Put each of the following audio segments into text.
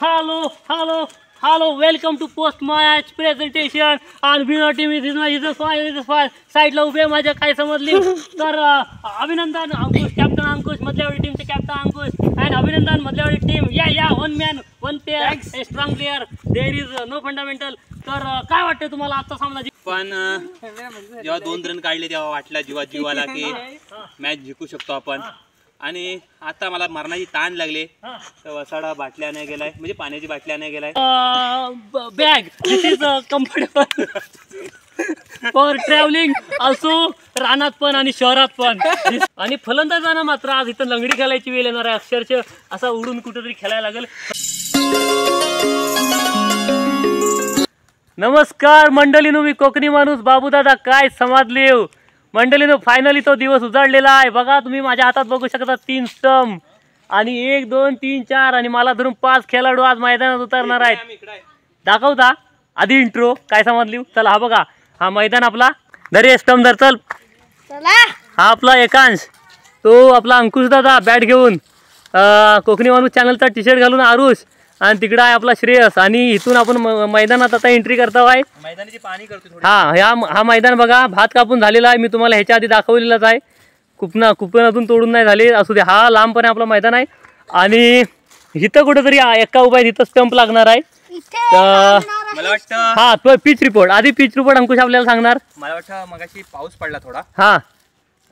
Hello, hello, hello. Welcome to post match presentation. And winner team is my fine. Side ला उभे माझ्या काय समजली तर अभिनंदन अंकुश कॅप्टन अंकुश मधल्यावाडी टीमचे captain Ankush and Abhinandan Madhalyawadi team या one man one player a strong player there is no fundamental. तर काय वाटतं तुम्हाला आजचा सामना? पण जेव्हा 2 रन काढले तेव्हा वाटला जीवाला की मॅच जिंकू शकतो आपण. आणि आता मला मरणाची ताण लागले तर वसाडा बाटल्या नाही गेलाय म्हणजे पाण्याची बाटल्या नाही गेलाय. Bag this is comfortable for travelling असो रानात पण आणि शहरात पण. आणि फलंदाजांना मात्र आज इथं लंगडी खेळायची वेळ येणार आहे. अक्षरशः असा उडून कुठेतरी खेळायला लागेल. नमस्कार मंडळीनो, मी कोकणी माणूस बाबूदादा काय समाजले मंडळीनो. फायनली तो दिवस उजाडलेला आहे. बघा तुम्ही माझ्या हातात बघू शकता 3 स्टंप आणि 1 2 3 4 आणि मला धरून 5 खेळाडू आज मैदानात उतरणार आहेत. दाखवता आधी इंट्रो काय समजली. चला हा बघा हा मैदान आपला दरे स्टंप धर चल. हा आपला एकांश, तो आपला अंकुश दादा बॅट घेऊन, कोकणी माणूस चॅनलचा टी शर्ट घालून आरुष, आणि तिकडं आहे आपला श्रेयस. आणि इथून आपण मैदानात आता एंट्री करतो आहे. मैदानाची पाणी करतो. हा मैदान बघा भात कापून झालेला आहे. मी तुम्हाला ह्याच्या आधी दाखवलेलाच आहे. कुपनातून तोडून नाही झाले असू दे. हा लांबपणे आपला मैदान आहे आणि इथं कुठेतरी एका उभा आहे तिथं स्टंप लागणार आहे. मला वाटतं हा तो पिच रिपोर्ट आधी पिच रिपोर्ट अंकुश आपल्याला सांगणार. मला वाटतं मगाशी पाऊस पडला थोडा. हा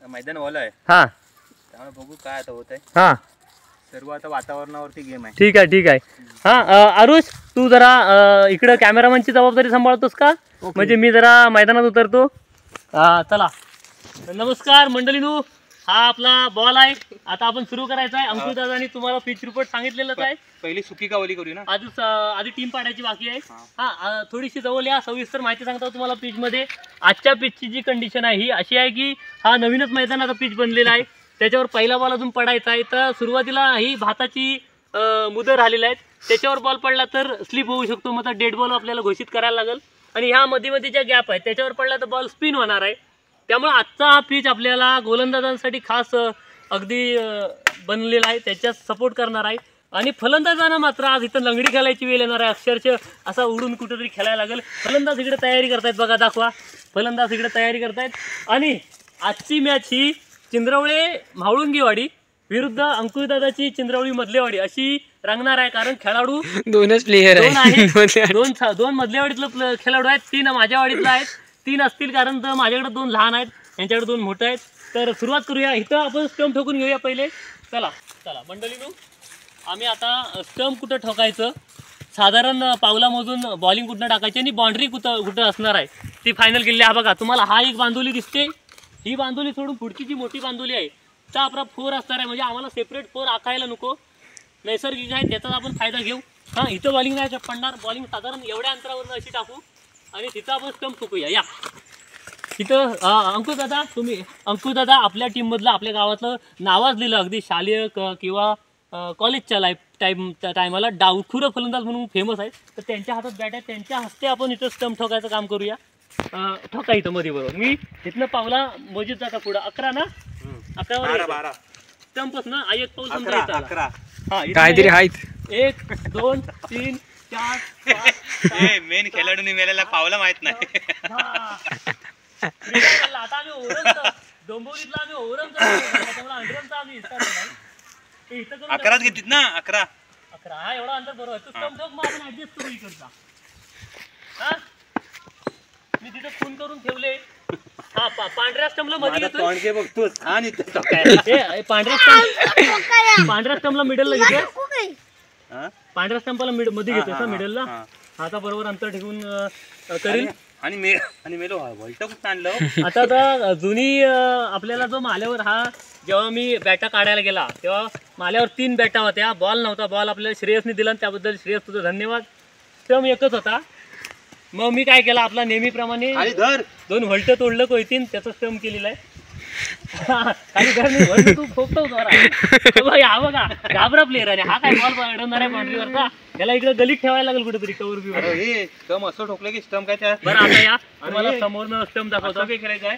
मैदान ओलं आहे. हा त्यामुळे बघू काय आता होत आहे. हा सर्व आता वातावरणावरती गेम आहे. ठीक आहे. हा आरुष तू जरा इकडं कॅमेरामॅनची जबाबदारी सांभाळतोस का? म्हणजे मी जरा मैदानात उतरतो. चला नमस्कार मंडळीनो, हा आपला बॉल आहे. आता आपण सुरू करायचा आहे. अंकुश दादानी तुम्हाला पिच रिपोर्ट सांगितलेलंच आहे. पहिली सुकी कावली करू ना. आधी टीम पाडायची बाकी आहे. हा थोडीशी जवळ या, सविस्तर माहिती सांगतो तुम्हाला पिच मध्ये. आजच्या पिचची जी कंडिशन आहे ही अशी आहे की हा नवीनच मैदानाचा पिच बनलेला आहे. त्याच्यावर पहिला बॉल अजून पडायचा आहे. तर सुरुवातीला ही भाताची मुदर आलेली आहेत. त्याच्यावर बॉल पडला तर स्लिप होऊ शकतो. मग डेड बॉल आपल्याला घोषित करायला लागेल. आणि ह्या मध्ये ज्या गॅप आहेत त्याच्यावर पडला तर बॉल स्पिन होणार आहे. त्यामुळे आजचा हा पिच आपल्याला गोलंदाजांसाठी खास अगदी बनलेला आहे. त्याच्यात सपोर्ट करणार आहे. आणि फलंदाजांना मात्र आज इथं लंगडी खेळायची वेळ येणार आहे. अक्षरशः असा उडून कुठेतरी खेळायला लागेल. फलंदाज इकडे तयारी करतायत बघा, दाखवा. फलंदाज इकडे तयारी करतायत. आणि आजची मॅच ही चिंद्रवळे म्हाळुंगीवाडी विरुद्ध अंकुशदादाची चिंद्रवळी मधलेवाडी अशी रंगणार आहे. कारण खेळाडू दोनच प्लेयर आहेत. दोन मधलेवाडीतलं खेळाडू आहेत. 3 माझ्या वाडीतला आहेत. 3 असतील कारण तर माझ्याकडे 2 लहान आहेत, यांच्याकडे 2 मोठे आहेत. तर सुरुवात करूया. इथं आपण स्टंप ठोकून घेऊया पहिले. चला मंडळीनो, आम्ही आता स्टंप कुठं ठोकायचं, साधारण पावला मोजून बॉलिंग कुठं टाकायची आणि बाउंड्री कुठं असणार आहे ती फायनल केलेली आहे. बघा तुम्हाला हा एक बांधोली दिसते. ही बांधोली सोडून पुढची जी मोठी बांधोली आहे तर आपला 4 असणार आहे. म्हणजे आम्हाला सेपरेट 4 आखायला नको, नैसर्गिक आहे त्याचा आपण फायदा घेऊ. हां इथं बॉलिंग नाही पडणार. बॉलिंग साधारण एवढ्या अंतरावरून अशी टाकू आणि तिथं आपण स्टंप ठोकूया. या इथं अंकुश दादा आपल्या टीममधलं आपल्या गावातलं नावाजलेलं अगदी शालेय किंवा कॉलेजच्या टायमाला डावखुरं फलंदाज म्हणून फेमस आहे. तर त्यांच्या हातात बॅट आहे. त्यांच्या हस्ते आपण इथं स्टंप ठोकायचं काम करूया. ठोका इथं मध्ये बरोबर. मी इथनं पावला मोजीत जाता पुढं 11 ना 11 स्टंपच ना. एक पाऊल समजा 11 काहीतरी आहेत. 1 2 3 4 5 मेन खेळाडूंनी मेलेला पावला माहित नाही. आता आम्ही ओरंगचं डोंबिवलीतला आम्ही ओरंगचं त्यामुळे अंडरमचा आम्ही इथं 11 घेतलीत ना. 11 हा एवढा अंतर बरोबर आहे. तू स्टंप ठोक, मग आपण ऍडजस्ट करू इकडचा. हा मी तिथं खून करून ठेवले. हा पांढऱ्या स्टंपला मध्ये घेतोय. बघतोस पांढऱ्या स्टंपला मिडलला घेतोय. पांढऱ्या स्टंपला मध्ये घेतोय का मिडलला. आता बरोबर अंतर ठेवून करील. आणि मेलो व्हॉल्ट कुठं आणलं. आता जुनी आपल्याला जो माल्यावर हा जेव्हा मी बॅटा काढायला गेला तेव्हा माल्यावर 3 बॅटा होत्या. बॉल नव्हता. बॉल आपल्याला श्रेयसने दिला. त्याबद्दल श्रेयस तुझं धन्यवाद. स्टंप एकच होता. मग मी काय केलं आपला नेहमीप्रमाणे 2 व्हॉल्ट तोडलं कोयतीन त्याचं स्टंप केलेलं आहे. काही घर नाही तू फोकतो हा बघा घाबरा प्लेअर आहे. हा काय बॉल अडवणार आहे बाउंड्रीवरचा. त्याला इकडे गलीत ठेवायला लागेल कुठेतरी कवर बिवर. स्टंप असं ठोकलं की स्टंप काय त्या. बरं आता या तुम्हाला समोरनं स्टंप दाखवतो. काय करायचं आहे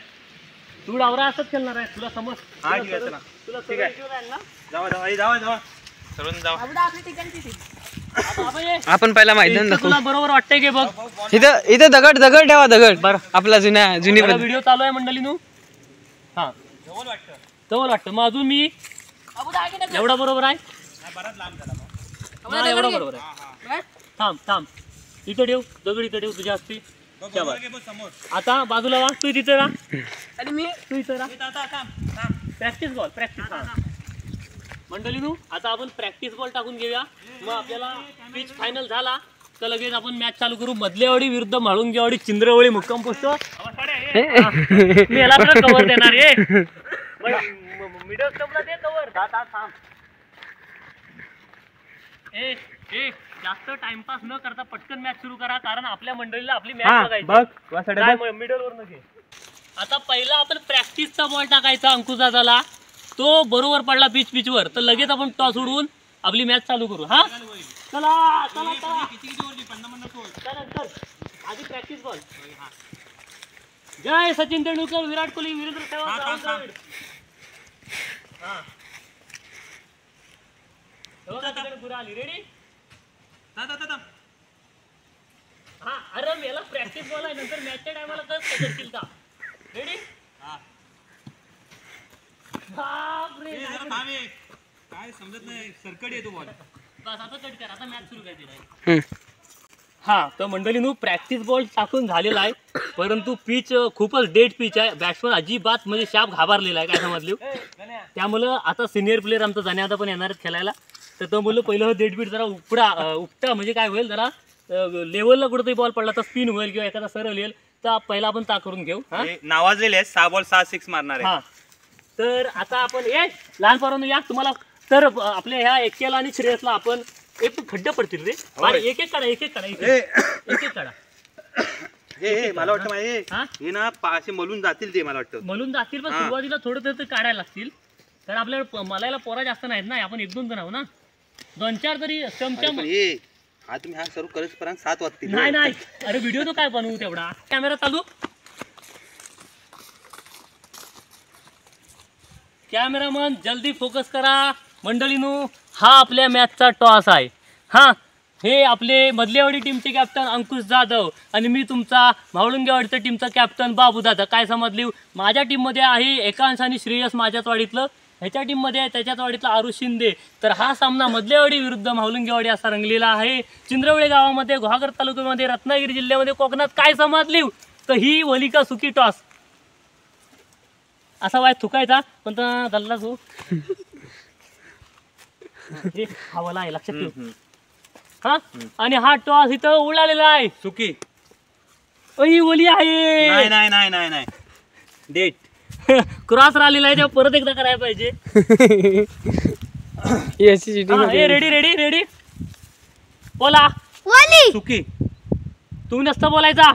तू डावरा असंच खेळणार आहे. तुला समज तुला ठीक आहे. जावा सर्वांनी जावा. आता आपण ये. आपण पहिला मैदान इथं दाखवू. तुला बरोबर वाटतंय की बघ. इथं दगड ठेवा दगड बरं. आपला जुनी बघा, व्हिडिओ चालू आहे मंडळीनो. हा जवळ वाटतं मग अजून मी एवढा बरोबर आहे. हा, एवढा बरोबर आहे. थांब इथं ठेव दगड, इथं ठेव तुझ्या हस्ती. आता बाजूला वा, तू तिथं राहा आणि मी तू इथं राहा. प्रॅक्टिस बॉल मंडळीनो. आता आपण प्रॅक्टिस बॉल टाकून घेऊया. मग आपल्याला पिच फायनल झाला तर लगेच आपण मॅच चालू करू. मधलेवाडी विरुद्ध म्हाळुंगेवाडी चिंद्रवळी मुक्काम पोस्ट. मी याला कव्हर देणार आहे. मिडल स्टंपला दे कव्हर. थांब. ए जास्त टाइमपास न करता पटकन मॅच सुरू करा, कारण आपल्या मंडळीला आपली मॅच बघायची. मिडल वर नके. आता पहिला आपण प्रॅक्टिसचा बॉल टाकायचा अंकुशा झाला. तो बरोबर पडला पिचवर तर लगेच आपण टॉस उडवून आपली मॅच चालू करू. हा चला आधी प्रॅक्टिस बॉल. जय सचिन तेंडुलकर, विराट कोहली, वीरेंद्र सहवाग. रेडी. हा अरे मेला प्रॅक्टिस बॉल आहे, नंतर मॅचच्या टायमाला कसं करशील का. रेडी. काय समजत नाही, सरकट येतो बॉल. बस आता कट कर, आता मॅच सुरू करायची. हा तर मंडळींनो प्रॅक्टिस बॉल टाकून झालेला आहे, परंतु पिच खूपच डेड पिच आहे. बॅट्समन अजिबात म्हणजे शाप घाबरलेला आहे, काय समजले. त्यामुळं आता सिनियर प्लेअर आमचा जाण्या आता पण येणार आहेत खेळायला. तर तो बोललो पहिलं डेड बीट जरा उपटा म्हणजे काय होईल, जरा लेवलला कुठेतरी बॉल पडला तर स्पिन होईल किंवा एखादा सरळ येईल. तर पहिला आपण ता करून घेऊ. नावाजलेले 6 बॉल 6 6 मारणार आहे. हा तर आता आपण लहान पोरांनो या तुम्हाला. तर आपल्या ह्या एक्याला आणि श्रेयसला आपण एक खड्डे पडतील रे. एक काढा. हे मला वाटतं माहिती हे ना असे मलून जातील, ते मला वाटतं मलून जातील. पण सुरुवातीला थोडं तर काढायला लागतील, कारण आपल्याला मलायला पोरा जास्त नाहीत ना. आपण 1-2 जण आहो ना, 2-4 तरी चमचा. तुम्ही हा सर्व करेपर्यंत 7 वाजतील. नाही अरे व्हिडिओ तो काय बनवू तेवढा. कॅमेरा चालू. कॅमेरामन जल्दी फोकस करा. मंडळीनो हा आपल्या मॅचचा टॉस आहे. हा हे आपले मधलेवाडी टीमचे कॅप्टन अंकुश जाधव आणि मी तुमचा म्हाळुंगेवाडीच्या टीमचा कॅप्टन बाबू दादा. काय समजली. माझ्या टीममध्ये आहे एकांश आणि श्रेयस माझ्याच वाडीतलं. ह्याच्या टीममध्ये आहे त्याच्याच वाडीतला आरुष शिंदे. तर हा सामना मधलेवाडी विरुद्ध म्हाळुंगेवाडी असा रंगलेला आहे. चिंद्रवळे गावामध्ये, गुहागर तालुक्यामध्ये, रत्नागिरी जिल्ह्यामध्ये, कोकणात. काय समजली. तर ही वलिका सुकी टॉस असा वाय थुकायचा पण दल्ला जो हवाला आहे, लक्षात ठेव. हा आणि हा टॉस इथं उडालेला आहे. सुकी ओली आहे. नाही डेट क्रॉस राहिलेला आहे, तेव्हा परत एकदा करायला पाहिजे. रेडी बोला. सुकी तुम्ही नसता बोलायचा.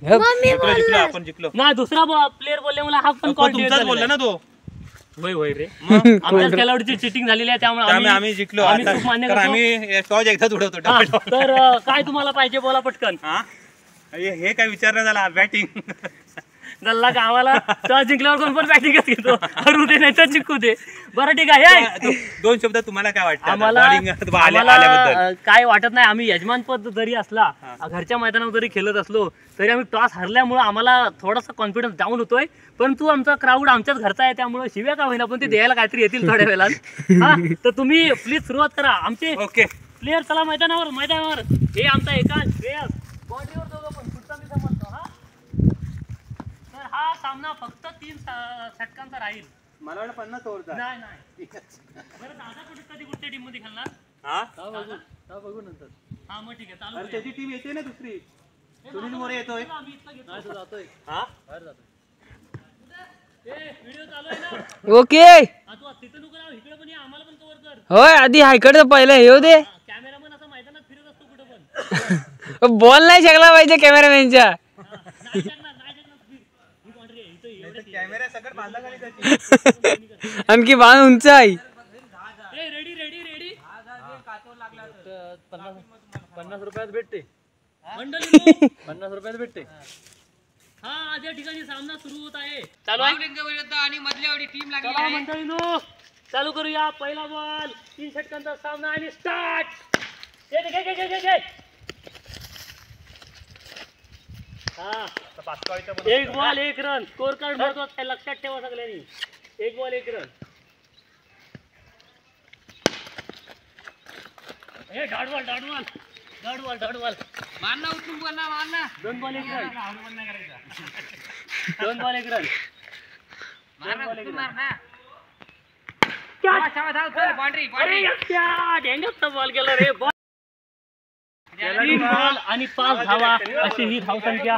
आपण जिंकलो ना दुसरा प्लेअर बोलले मला हा पण कॉल बोलला ना तो. होय रे. आमच्या खेळाडूची चिटिंग झालेली आहे, त्यामुळे आम्ही जिंकलो. मान्य करतो. आम्ही टॉस एकदाच उडवतो. तर काय तुम्हाला पाहिजे बोला पटकन. हे काय विचार नाही झाला. बॅटिंग गल्ला गावाला टॉस जिंकल्यावर कोण पण बॅटिंगच घेतो. हरू दे नाही तर जिंकू दे. बरं ठीक आहे. 2 शब्द तुम्हाला काय वाटतं आम्हाला काय वाटत नाही. आम्ही यजमानपद जरी असला, घरच्या मैदानावर जरी खेळत असलो तरी आम्ही टॉस हरल्यामुळे आम्हाला थोडासा कॉन्फिडन्स डाऊन होतोय. परंतु आमचा क्राऊड आमच्याच घरचा आहे, त्यामुळे शिव्या का होईना पण ते द्यायला काहीतरी येतील थोड्या वेळात. हा तर तुम्ही प्लीज सुरुवात करा. आमचे प्लेअर चला मैदानावर. हे आमचा एकांश, श्रेयस बॉडीवर दोघं पण पुढचा मी समजतो. हा सामना फक्त 3 षटकांचा राहील. मला वाटतं 50 ओव्हरचा. नाही बरं दादा कुठच्या टीम मध्ये खेळणार. बघू नंतर. हा मग ठीक आहे चालू. त्याची टीम येते ना दुसरी. सुनील मोरे येतोय. व्हिडिओ चालू आहे ना. ओके. तू तिथं नको राहू, इकडे पण आम्हाला पण कव्हर कर. होय आधी हायकडे पहिलं येऊ दे. कॅमेरामन असा मैदानात फिरत असतो कुठं पण. बॉल नाही शकला पाहिजे कॅमेरामॅनच्या. कॅमेरा सगळं बांधाखाली त्याची. आणखी बाण उंच आहे. रेडी 50 रुपयात भेटते मंडळी. 50 रुपयात भेटते. हा आज या ठिकाणी सामना सुरू होत आहे. चालू आहे आणि मधल्यावाडी टीम लागली आहे. मंडळींनो चालू करूया. पहिला बॉल 3 षटकांचा सामना आणि स्टार्ट. हा, एक बॉल एक रन. स्कोर कार्ड महत्वाचं आहे, लक्षात ठेवा सगळ्यांनी. एक बॉल एक रन. डॉट बॉल मारना उचलून बोल ना मारना. 2 बॉल एक रन. 2 बॉल एक रन. डेंगरचा बॉल गेला रे. 3 बॉल आणि 5 धावा अशी ही धावसंख्या.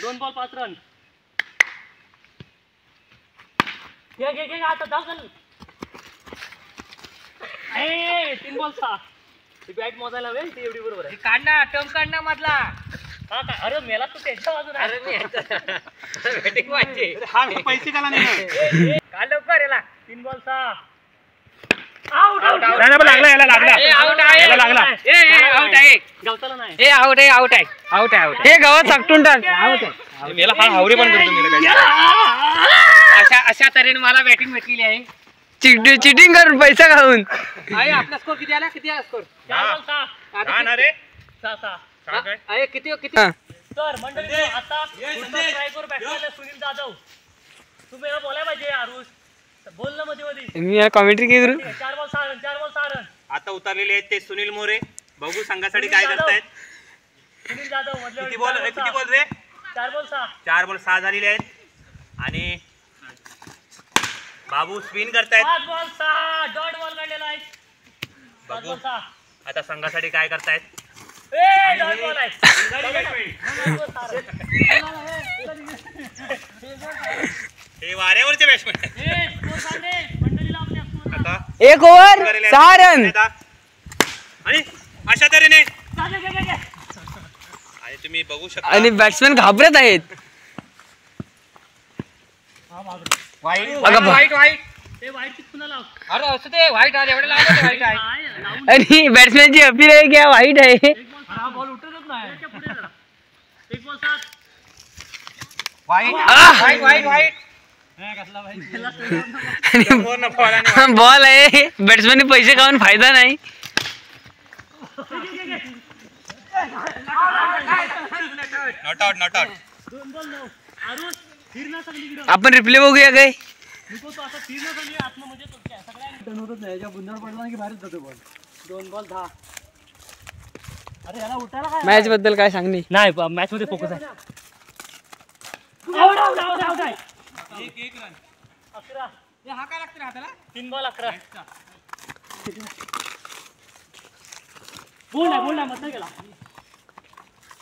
2 बॉल 5 रन. घे आता धाव चल. 3 बॉल 6. बॅट मोजायला हवे ती एवढी बरोबर आहे. काढना टर्म काढना मधला. हा काय अरे मेला तू त्यांच्या बाजूला. बॅटिंग वाजते. हा पैसे काला नाही काढ लवकर याला. 3 बॉल 6. आउट आउट लागला याला लागला आउट आहे. याला लागला. आउट आहे. गवताला नाही. हे आउट आहे आउट आहे आउट आहे आउट. हे गावात साकटून टाक. आउट आहे. मेला फार हावरे पण करतो मेला अशा तऱ्हेने मला बॅटिंग भेटलेली आहे. चिटिंग करून पैसा खाऊन. आपला स्कोर किती आला? किती आला स्कोर? 4 बॉल 6. रे 6. किती तर मंडळी आता स्ट्रायकर बॅट्समॅन सुनील जाधव. तुम्ही बोलायला पाहिजे आरुष. बोल ना मध्ये मी कॉमेंट्री काय करू? 4 बॉल 6 रन. 4 ball 6 run. आता उतरलेले आहेत ते सुनील मोरे. बघू संघासाठी काय करतायत. सुनील जाधव मधल्या किती बॉल रे? 4 बॉल 6. 4 बॉल 6 झालेले आहेत आणि बाबू स्पिन करतायत. 5 बॉल 6. डॉट बॉल काढलेला आहे. 5 बॉल 6. आता संघासाठी काय करतायत. डॉट बॉल आहे. हे वाऱ्यावरचे बॅट्समॅन मंडळीला आपल्या स्कोर. आता 1 ओव्हर 6 रन. आणि अशा तऱ्हेने आणि तुम्ही बघू शकता आणि बॅट्समॅन घाबरत आहेत. वाईट ते वाईट पुन्हा लाव. अरे असं ते व्हाईट आहे. एवढं लावलं व्हाईट आहे. लावून आणि बॅट्समॅनची अपील आहे की व्हाईट आहे. हा बॉल उठतच नाही. त्याच्या पुढे जरा. 1 बॉल 7. बॉल आहे. बॅट्समॅन पैसे खाऊन फायदा नाही. Not out 2 ball 9. आरुष फिरणं सगळीकडे. आपण रिप्ले बघूया काय. तो आता फिरणं सगळी आत्म म्हणजे सगळ्या होतच नाही. बुंदावर पडला की बाहेरच जातो बॉल. 2 बॉल 10. अरे याला उठायला काय. मॅच बद्दल काय सांगणे. नाही मॅच मध्ये फोकस आहे. आउट आहे. 1 रन. 11. हा काय लागतं हाताला. 3 बॉल 11. बोल ना मत गेला.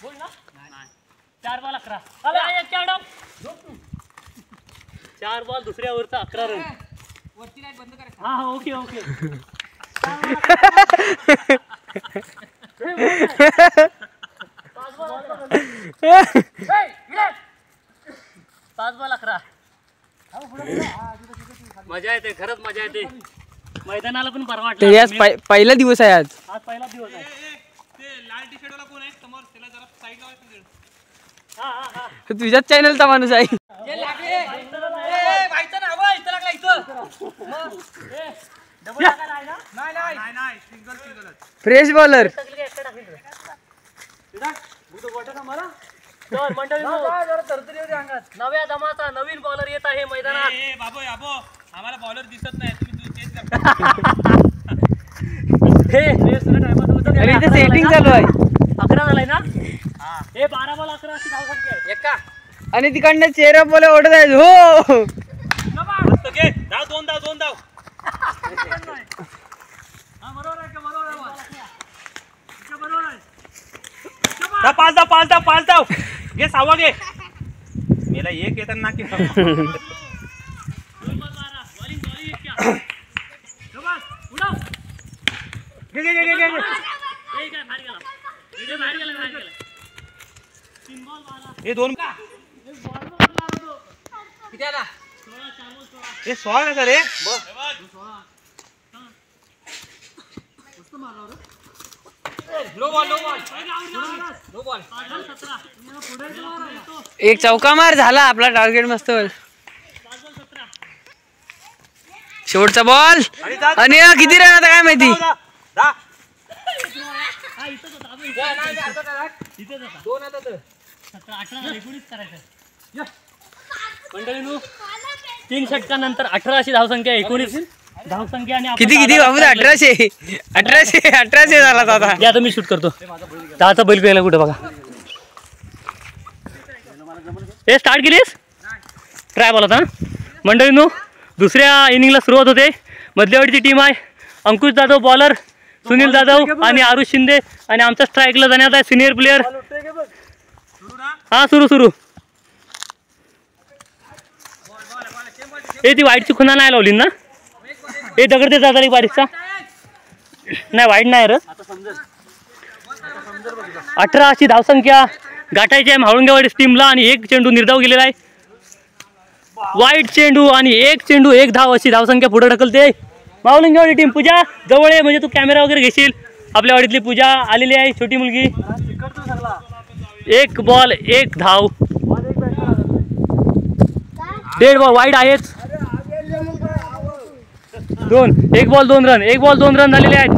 बोल ना. 4 बॉल 11. 4 बॉल दुसऱ्या ओव्हरचा 11 रन. वरती लाईट बंद करा. हा ओके 5 बॉल 11. मजा येते खरंच मजा येते. मैदानाला पण बरं वाटलं. आज पहिला दिवस आहे. आज पहिला दिवस आहे. ते लाल टी शर्ट वाला कोण आहे समोर त्याला जरा साईड लावायचं. हा तुझ्याच चॅनलचा माणूस आहे. Fresh bowler. नव्या दमाचा नवीन बॉलर येत आहे मैदानात. बाबो आम्हाला बॉलर दिसत नाही. तुम्ही चेंज अरे इथे सेटिंग चालू आहे. 11 झालाय ना. हे 12 बॉल 11 अशी धावसंख्या आहे. एका आणि तिकडनं चेहरा बोले ओढत आहेत. हो दोन धाव. पाच धाव घे. 6वा घे. मेला 1 येतात ना की हे 2 किती आला. हे 16 का रे. एक चौका मार झाला आपला टार्गेट. मस्त शेवटचा बॉल. आणि किती रन आता काय माहिती. इथंच होता, अबे, जा, नाही, नाही, आता करा. इथंच होता. 2 आता तर. 17, 18 झाले, 19 करायचं. मंडळींनो 3 षटकानंतर 18 अशी धावसंख्या, 19 धावसंख्या आणि आपण किती बाबू 1800 झाला आता. या आता मी शूट करतो. दहाचा बैल गेला कुठे बघा. हे स्टार्ट केलीस ट्राय बॉल होता ना. मंडळींनो दुसऱ्या इनिंगला सुरुवात होते. मधल्यावरची टीम आहे अंकुश जाधव बॉलर, सुनील जाधव आणि आरुष शिंदे आणि आमच्या स्ट्राईकला जाण्यात आहे सिनियर प्लेअर. हा सुरू. ए ती वाईटची खुणा नाही लावली ना. ए दगड ते जाता बारीकचा नाही, वाईट नाही रे. 18 अशी धावसंख्या गाठायची आहे म्हाळुंगेवाडी टीमला आणि एक चेंडू निर्धाव गेलेला आहे. वाईट चेंडू आणि एक चेंडू, एक धाव अशी धावसंख्या पुढे ढकलते म्हाळुंगेवाडी टीम. पूजा जवळ आहे म्हणजे तू कॅमेरा वगैरे घेशील. आपल्या वाडीतली पूजा आलेली आहे, छोटी मुलगी. 1 बॉल 1 धाव. डेड बॉल वाईट आहेच. 1 बॉल 2 रन, 1 बॉल 2 रन झालेले आहेत.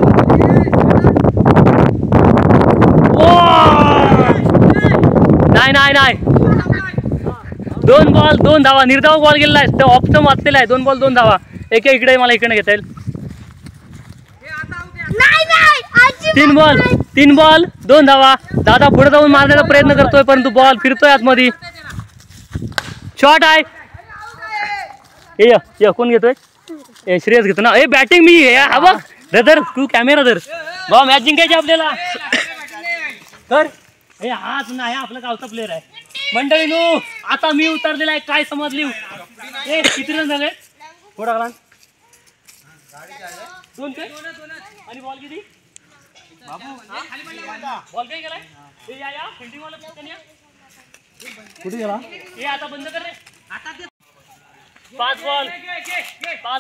नाही 2 बॉल 2 धावा. निर्धाव बॉल गेलेला आहे, तो ऑप्शन वाचलेला आहे. 2 बॉल 2 धावा. इकडे मला इकडे घेता येईल. 3 बॉल 2 धावा. दादा पुढे जाऊन मारण्याचा प्रयत्न करतोय परंतु बॉल फिरतोय आतमध्ये. शॉट आहे. ये कोण घेतोय? श्रेयस घेतो ना. बॅटिंग मी हा बघ ब्रदर, तू कॅमेरा धर. भाऊ मॅच जिंकायची आपल्याला. तर हाच नाही, आपला गावचा प्लेअर आहे. मंडळीनो आता मी उतरलेला आहे. काय समजली? किती रन झाले? थोडा घाला. 2 ते आणि बॉल किती? बॉल काय गेलाय? या फिल्डिंग वाला कुठे गेला? आता बंद कर रे. 5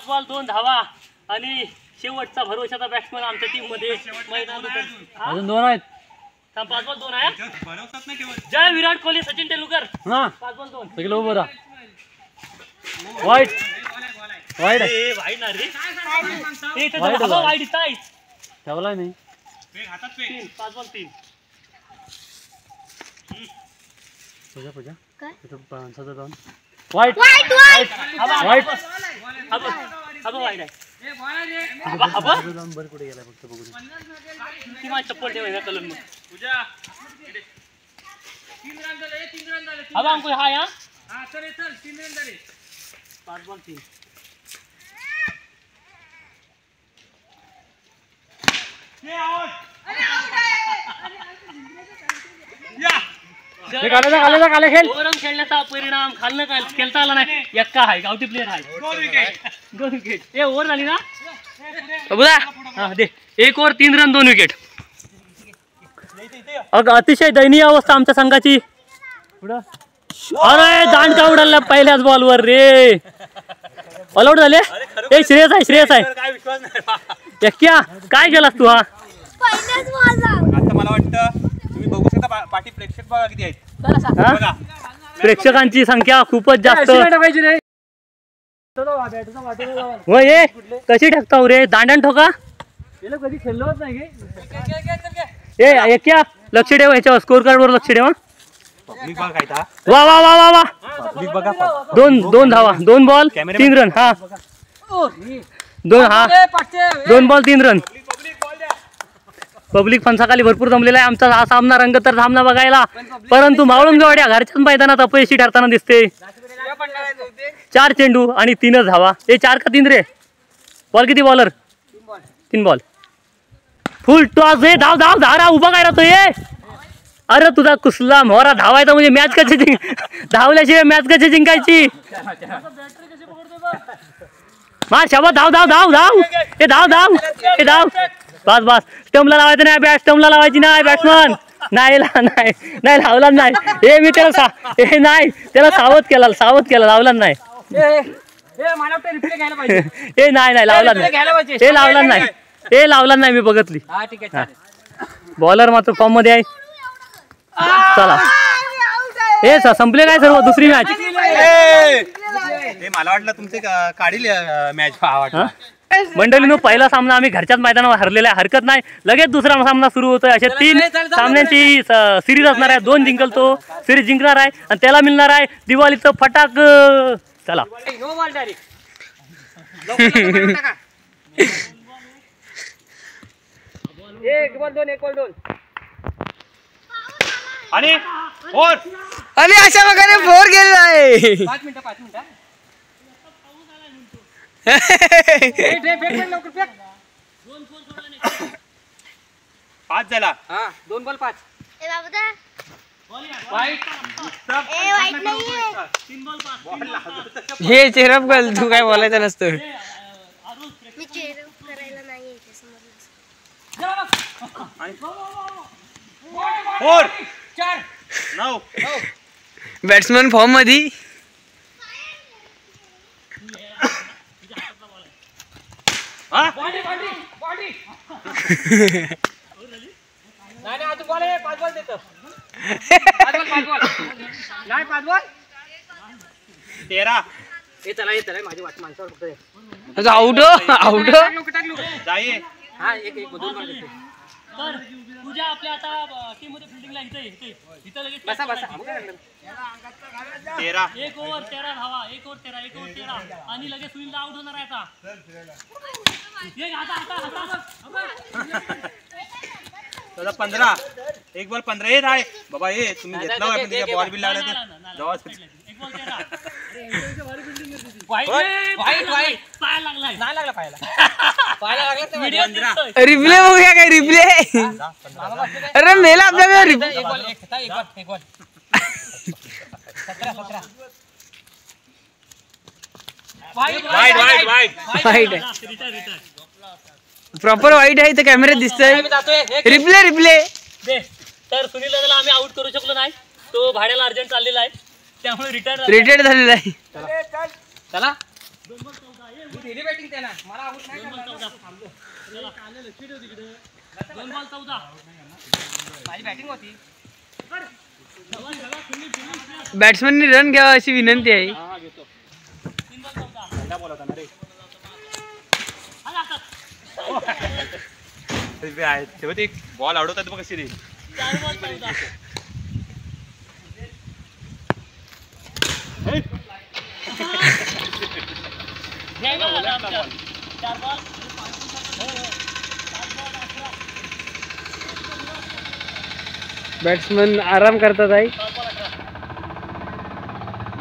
बॉल 2 धावा आणि शेवटचा भरोशाचा बॅट्समन आमच्या टीम मध्ये अजून 2 आहेत. 5 बॉल 2 आहे. जय विराट कोहली, सचिन तेंडुलकर. 5 बॉल 2 सगळे उभं राहा. वाईट ना रे. वाईट इथं आहे. ठेवलाय नाही. 5 बॉल 3. पूजा वाईट कुठे गेला फक्त बघू. चप्पल ठेवायचा कलर मग. हा या 5 बॉल 3. खेळण्याचा परिणाम खाल्लं काय खेळता आला नाही. एक्का आहे, गावठी प्लेअर आहे. 2 विकेट. ओव्हर झाली ना. दे 1 ओव्हर 3 रन 2 विकेट. अतिशय दयनीय अवस्था आमच्या संघाची. अरे दांडका उडाला पहिल्याच बॉलवर रे. ऑल आउट झाले. श्रेयस आहे. एक्क्या काय केलास तू? हा आता मला वाटतं तुम्ही बघू शकता पाठी प्रेक्षक बघा किती आहेत. प्रेक्षकांची संख्या खूपच जास्त. कशी ठेकता रे? दांडण ठोका. कधी खेळलोच नाही. एक्क्या लक्ष ठेवा, ह्याच्या स्कोर कार्ड वर लक्ष ठेवा. वा 2 धावा 2 ball 3 run. 2 ball 3 run. Public फणसाखाली भरपूर जमलेला आहे. आमचा हा सामना रंगतदार सामना बघायला, परंतु म्हाळुंगेवाडी घरच्याच मैदानात अपयशी ठरताना दिसते. 4 चेंडू आणि 3च धावा. 4 का 3 रे? बॉल किती? Bowler 3 ball. फुल टॉस. धाव धारा उभा काय राहतो? अरे तुझा कुसला मोहरा धावायचा म्हणजे मॅच कशी धावल्याशिवाय मॅच कशी जिंकायची? मार शाबास. धाव बस. स्टंपला लावायचं नाही. स्टंपला लावायची नाही. बॅट्समन नाही लावला नाही. मी त्याला त्याला सावध केला लावला नाही. नाही लावला नाही. मी बघतली. बॉलर मात्र फॉर्म मध्ये आहे. चला संपले काय सर्व? दुसरी मॅच. मला वाटलं तुमचे काढील मॅच. मंडळीनो पहिला सामना आम्ही घरच्याच मैदानावर हरलेला आहे, हरकत नाही. लगेच दुसरा सामना सुरू होतोय. अशा 3 सामन्यांची सिरीज असणार आहे. 2 जिंकल तो सिरीज जिंकणार आहे आणि त्याला मिळणार आहे दिवाळीचं फटाक. चला नो बॉल डायरेक्ट. एक बॉल दोन. आणि फोर. आणि अशा प्रकारे 4 गेलेला आहे. 5 मिनिटं. लवकर फेक. 5 झाला. हा 2 बॉल 5. ए बाबूदा वाईट. ए वाईट नाहीये. 3 बॉल 5. हे चेहरा बघ, तू काय बोलायचं नसतं. मी चेहरा करायला नाहीये इथे समोर. फोर. 4. 9. बॅट्समन फॉर्म मध्ये. हा बॉडी. नाही अजून बॉल आहे. 5 बॉल देतो. 5 बॉल. नाही 5 बॉल. 13. हे चला माझी वाट माणसावर फक्त. आउट. टाकलो. जाई. हा एक 2 बॉल देतो. तर तुझ्या आपल्या आता टीम मध्ये फिल्डिंगला इथे लगेच बसा. 13. 1 ओव्हर 13 धावा. 1 ओव्हर 13 आणि लगेच सुनील आउट होणार आहे आता. त्याला 15. 1 बॉल 15. येत आहे बाबा. हे तुम्ही घेतला होय, पण त्याच्या बॉल बिल लागला तर जवळ. वाईट. पाय लागलाय. नाही लागला पाहायला लागला तर व्हिडिओ रिप्ले बघूया काय रिप्ले. अरे मेला आपल्याला एक बॉल. 17. वाईट. वाईट प्रॉपर वाईट आहे. तर कॅमेऱ्यात दिसतंय. रिप्ले. तर सुनील दादाला आम्ही आउट करू शकलो नाही. तो भाड्याला अर्जंट चाललेला आहे, त्यामुळे रिटायर्ड झालेला आहे. चला दिली बॅटिंग त्याला. मला आउट नाही करणार. 2 बॉल 14. माझी बॅटिंग होती. बॅट्समननी रन घ्यावा अशी विनंती आहे. 3 बॉल 14. तेव्हा ते बॉल आवडतात बघ कशी रे. 4 बॉल 14. बॅट्समन आराम करतात आहे.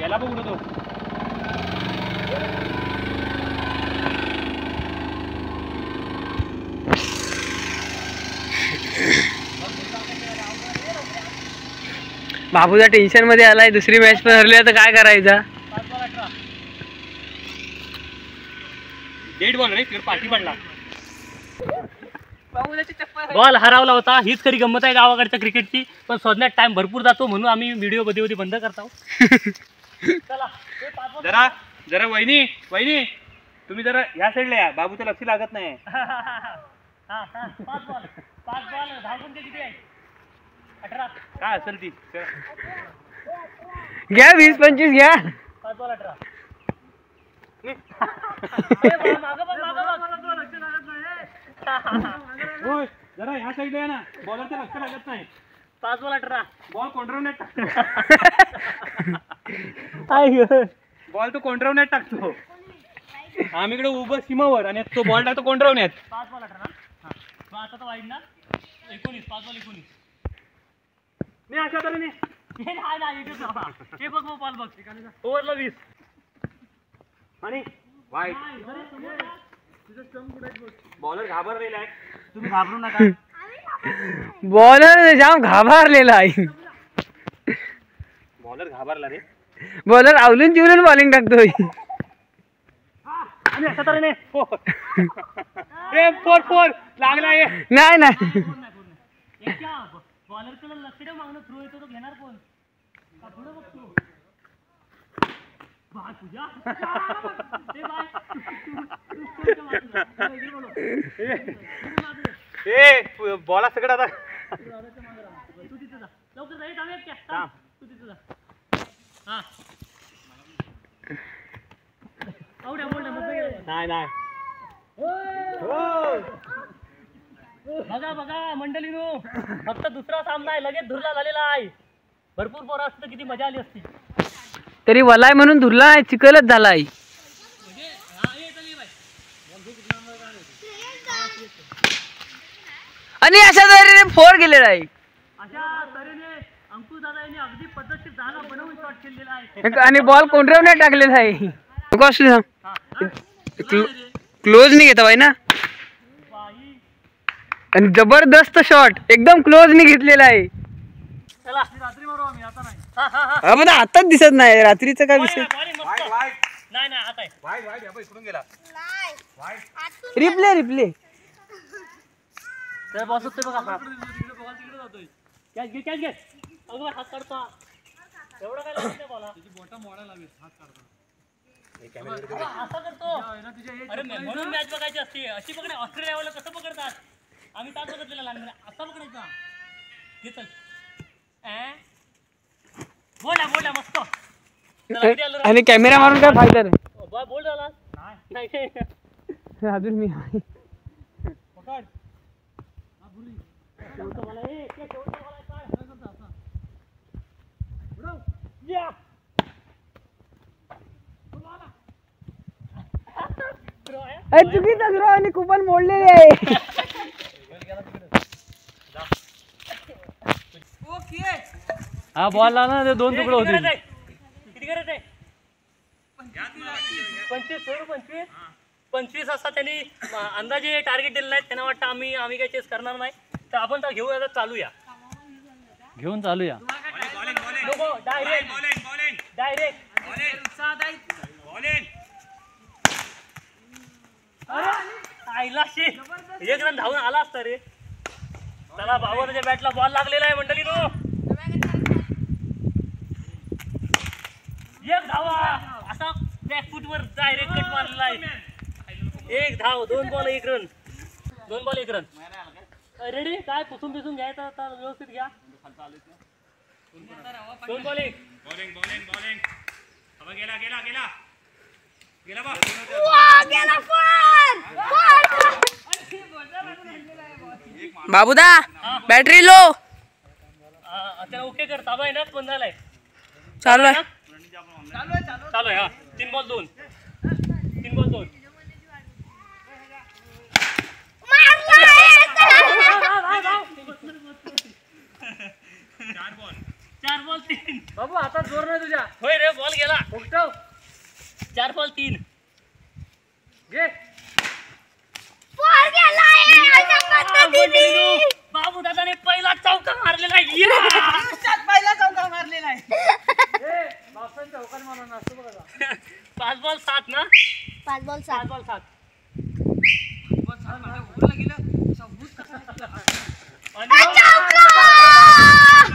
याला बघ उडतो. बाबूचा टेन्शन मध्ये आलाय. दुसरी मॅच पण हरली तर काय करायचा. 5 बॉल 18. डेड बॉल रे. तिकडे पाठी पडला. बॉल हरावला होता. हीच खरी गंमत आहे गावाकडच्या क्रिकेटची. पण शोधण्यात टाइम भरपूर जातो, म्हणून आम्ही व्हिडिओ मध्ये बंद करतो. चला जरा वहिनी तुम्ही जरा ह्या साईडला या. बाबूचं लक्ष लागत नाही. 5 बॉल धावसंख्या किती आहे? 18. काय असेल ती. घ्या 20-25 घ्या. 5 बॉल 18. जरा ह्या साईडला या ना. बॉलरचं लक्ष लागत नाही. 5 बॉल 18. बॉल कोंडरवण्यात टाकतो. बॉल तो कोंडरवण्यात टाकतो. आम्ही इकडे उभं सीमावर आणि तो बॉल टाकतो कोंडरवण्यात. 5 बॉल 18 ना. आता तर वाईट ना. 19. 5 बॉल 19. नाही अशा तऱ्हेने. हे बघ बॉल बघ. ओव्हरला 20. आणि वाईट. बॉलर घाबरलेला आहे. तुम्ही घाबरू नका. बॉलर जाम घाबरलेला आहे. बॉलर घाबरला रे. बॉलर आवलून चिवलून बॉलिंग टाकतोय. आणि अशा तऱ्हेने 4 लागला. नाही बॉलरकडे लक्ष ठेव. मागणं थ्रो येतो तो घेणार कोण? पुढे बघतो. तुझ्या बॉला सगळं आता. तू तिथे जा लवकर. तू तिथे जा. हा नाही बघा बघा मंडळीनो, फक्त दुसरा सामना आहे, लगेच धुरला झालेला आहे. भरपूर पोरं असतं किती मजा आली असती. तरी वलाय म्हणून धुरला चिखलच झालाय. आणि अशा तऱ्हेने 4 गेलेला आहे. अशा तऱ्हेने अंकुश दादा यांनी अगदी पद्धतशीर जागा बनवून शॉट खेळलेला आहे. आणि बॉल कोंडऱ्यावर टाकलेला आहे. नको असू हा, क्लोज नाही घेता बाई ना. बाई. आणि जबरदस्त शॉट एकदम क्लोज ने घेतलेला आहे. चला रात्री मारू आम्ही, आता नाही. हा हा हा. आपण आताच दिसत नाही, रात्रीचा काय विषय. बॉलिंग मस्त. नाही नाही आता आहे. इकडून गेला. रिप्ले तर बॉस होते बघा. कॅच घे कॅच घे. अगं हात काढता एवढं काय लागत नाही बॉला. असा करतो. अरे म्हणून मॅच बघायची असते. अशी पकडे ऑस्ट्रेलियावाला कसं पकडतात, आम्ही तास बघितलेला लहान. असा पकडायचा. घे चल. बोला मस्त. आणि कॅमेरा मारून काय फायदा नाही. बोल झाला नाही. अजून मी पकड. शेवटचं मला शेवटचं मला काय या. चुकीचा ग्रो आणि कुपन मोडलेले आहे. हा बॉल ना ते 2 तुकडे होते. किती करत आहे? 25 असा त्यांनी अंदाजे टार्गेट दिलेला आहे. त्यांना वाटतं आम्ही काही चेस करणार नाही, तर आपण तर घेऊ. आता चालूया, घेऊन चालूया. डायरेक्ट आईला एक रन धावून आला असता रे. चला बाबरच्या बॅटला बॉल लागलेला आहे मंडळीनो. एक धावा असा बॅकफूटवर डायरेक्ट कट मारलेला आहे. 1 धाव, 2 ball 1 run. 2 ball 1 run. Ready? काय पुसून घ्यायचं आता व्यवस्थित घ्या. 2 बॉल 1. Babuda battery low. त्याला ओके कर. ताबा आहे ना, बंद झालाय. चालू आहे. चालू आहे. हा 3 बॉल 2. 3 बॉल 2. 4 बॉल 3. बाबू हातात जोर नाही तुझ्या. होय रे, बॉल गेला. 4 बॉल 3. घे. बाबू दादाने पहिला चौका मारलेला आहे. पहिला चौका मारलेला आहे. बापसांच्या होकार मारा नसतो बघा. 5 बॉल 7 ना. 5 बॉल 5 बॉल 7.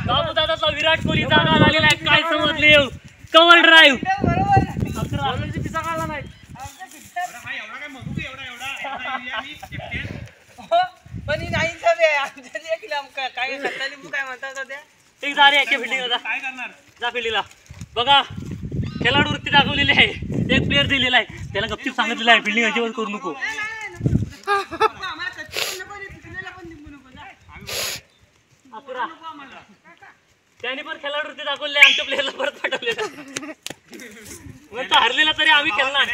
बाबू दादाचा विराट कोहली जागा झालेला आहे. काय समजले? Cover drive. 11. पिसा काढला नाही. पण ही नाही काय म्हणतात त्या. एक जा रे एके फिल्डिंगला. काय करणार? जा फिल्डिंगला. बघा खेळाडू वृत्ती दाखवलेली आहे. एक प्लेअर दिलेला आहे, त्याला गपचूप सांगितलेलं आहे फिल्डिंग याच्यावर करू नको. त्याने पण खेळाडू वृत्ती दाखवले, आमच्या प्लेअरला परत पाठवलेलं. हरलेला तरी आम्ही खेळणार.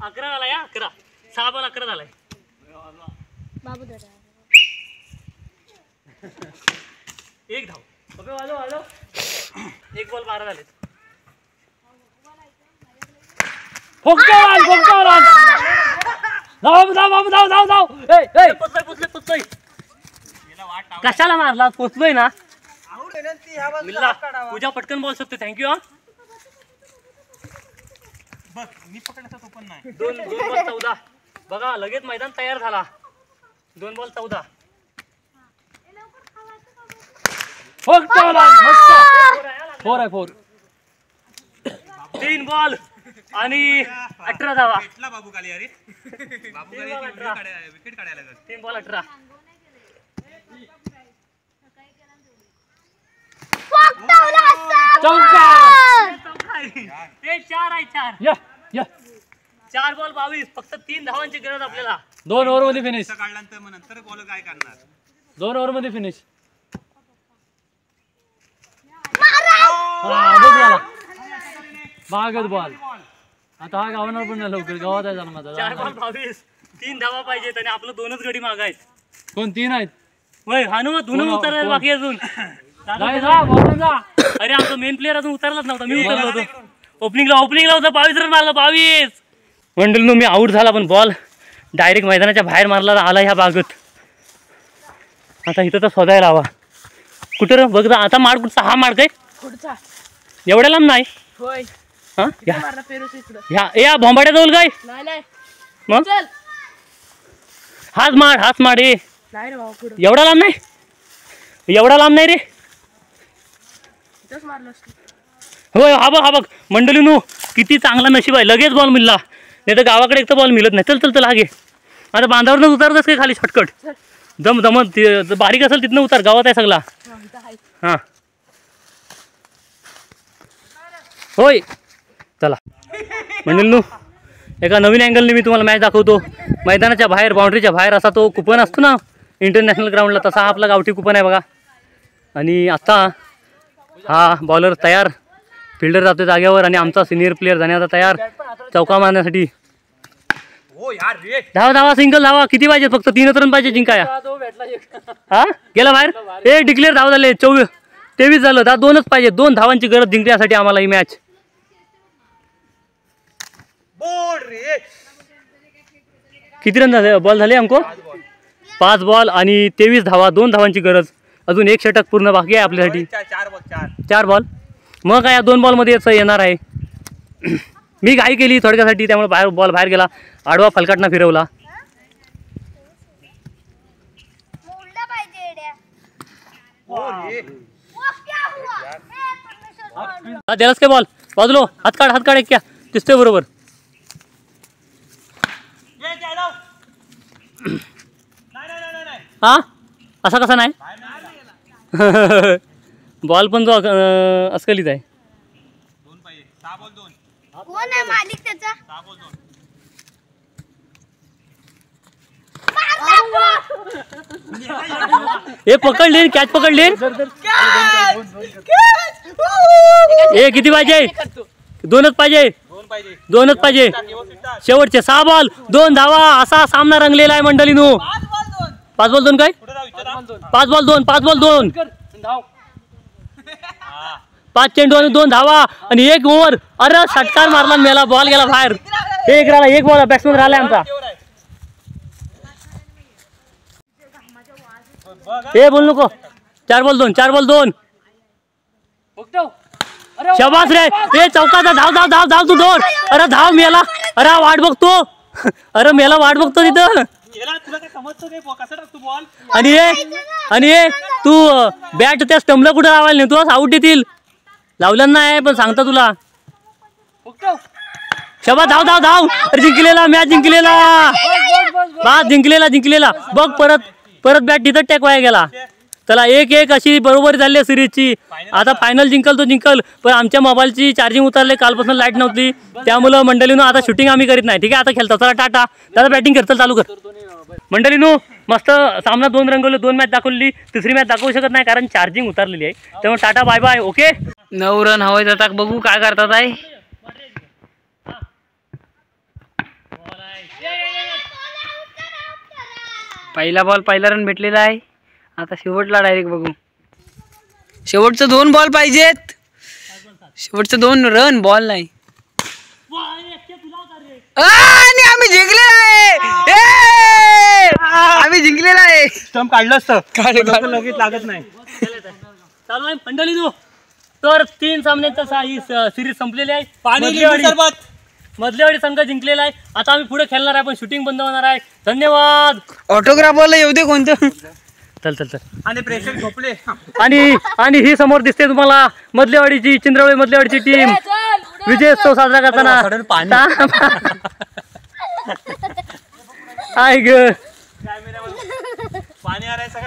11 झाला या. 11. 6 बॉल 11 झालाय. बाबू दादा 1 धाव. हॅलो 1 बॉल 12 झाले. पुसलोय. कशाला मारला? पोचलोय ना. मिल्ला तुझ्या पटकन बॉल शकतो. थँक्यू. हा मी पकडण्याचा तो पण नाही. 2 बॉल 14. बघा लगेच मैदान तयार झाला. 2 बॉल 14. 4 आहे. 4. 3 बॉल आणि 18 धावा. बाबू खाली. अरे बाबू खाली विकेट काढायला. 3 बॉल 18. चौका. 4 आहे. 4. 4 बॉल 22 फक्त 3 धावांची गरज आपल्याला. 2 ओव्हर मध्ये फिनिश. काढल्यानंतर मग नंतर बॉल काय करणार. 2 ओव्हर मध्ये फिनिश. बागत बॉल. आता हा गावणार पण नाही लवकर. गावात आहे जाणार माझा. 4 बॉल 22 3 धावा पाहिजेत आणि आपलं 2च गडी माग आहेत. कोण 3 आहेत. होय हानुमत धुणं उतरायला बाकी अजून. अरे आमचा मेन प्लेअर अजून उतरलाच नव्हता. मी उतरलो होतो ओपनिंगला होता. 22 रन मारला. 22 मंडळीनो मी आऊट झाला पण बॉल डायरेक्ट मैदानाच्या बाहेर मारला आला ह्या बागत. आता इथं तर शोधायला हवा कुठं रे बघ आता. माड कुठचा हा माड काय एवढ्या लांब नाही. हा या भोंबाड्या जवळ काय मग हाच माड ए एवढा लांब नाही. रे होय. हा बघ मंडळीनो किती चांगला नशीब आहे. लगेच बॉल मिळला. नाही तर गावाकडे एक तर बॉल मिळत नाही. चल हागे आता बांधावरनं उतरतच काय खाली शॉर्टकट दमत बारीक असेल तिथनं उतार. गावात आहे सगळा. हा होय चला मंडळीनो एका नवीन अँगलने मी तुम्हाला मॅच दाखवतो. मैदानाच्या बाहेर बाउंड्रीच्या बाहेर असा तो कुपन असतो ना इंटरनॅशनल ग्राउंडला तसा हा आपला गावठी कुपन आहे बघा. आणि आता हा बॉलर तयार. फिल्डर जातो जाग्यावर आणि आमचा सिनियर प्लेअर जाण्याचा तयार चौका मारण्यासाठी. धावा सिंगल धावा किती पाहिजे. फक्त 3 रन पाहिजे जिंकाया. हा गेला बाहेर. ए डिक्लेअर धाव झाले 23 झालं. 2च पाहिजे. 2 धावांची गरज जिंकण्यासाठी आम्हाला ही मॅच. किती रन झाले बॉल झाले आमको 5 बॉल आणि 23 धावा. 2 धावांची गरज. अजून 1 षटक पूर्ण बाकी आहे आपल्यासाठी. 4 बॉल मग काय 2 बॉलमध्ये याचं येणार आहे. मी घाई केली थोडक्यासाठी त्यामुळे बॉल बाहेर गेला. आडवा फलकाटना फिरवला. त्यालाच काय बॉल बाजूलो हात काढ एक क्या दिसतोय बरोबर. हा असा कसा नाही. बॉल पण जो अस्खलित आहे. कोण आहे मालिक त्याचा हे पकडले कॅच पकडले. ए किती पाहिजे 2च पाहिजे. 2च पाहिजे. शेवटचे 6 बॉल 2 धावा असा सामना रंगलेला आहे मंडळीनो. 5 बॉल 2 काय 5 बॉल 2 5 चेंडू आणि 2 धावा आणि 1 ओव्हर. अरे षटकार मारला मेला. बॉल गेला बाहेर. एक बॉल बॅट्समन राहिला आमचा. हे बोल नको. 4 बॉल 2 शबास रे. हे चौकाचा धाव तू 2. अरे धाव मेला. अरे वाट बघतो. तिथं. आणि तू बॅट त्या स्टंपला कुठे लावायला नाही. तू आउट देतील. लावलं नाही पण सांगता तुला. शबा धाव. अरे जिंकलेला मॅच जिंकलेला. बघ परत बॅट तिथं टॅक वाया गेला. चला 1-1 अशी बरोबर झाली सिरीजची. आता फायनल जिंकल तो जिंकल. पण आमच्या मोबाईलची चार्जिंग उतरले. कालपासून लाईट नव्हती त्यामुळं मंडळीनो आता शूटिंग आम्ही करीत नाही. ठीक आहे आता खेळतो. चला टाटा. दादा बॅटिंग कर. चालू कर. मंडळीनो मस्त सामना 2 रंगवले. 2 मॅच दाखवली. 3री मॅच दाखवू शकत नाही कारण चार्जिंग उतरलेली आहे. त्यामुळे tata bye bye. Okay 9 run हवाय जातात. बघू काय करतात आहे. पहिला बॉल पहिला रन भेटलेला आहे. आता शेवटला डायरेक्ट बघू. शेवटचं 2 बॉल पाहिजेत. शेवटचं 2 रन बॉल नाही. आणि आम्ही जिंकलेला आहे. स्टंप काढलं असतं लगेच लागत नाही. चालू आहे मंडळीनो. तर 3 सामन्यांचा ही सिरीज संपलेली आहे. मधलेवाडी संघ जिंकलेला आहे. आता आम्ही पुढे खेळणार आहे पण शूटिंग बंद होणार आहे. धन्यवाद. ऑटोग्राफरला येऊ दे कोणतं. चल आणि प्रेक्षक झोपले. आणि ही समोर दिसते तुम्हाला मधलेवाडीची चिंद्रवळी मधलेवाडीची टीम विजयोत्सव साजरा करताना.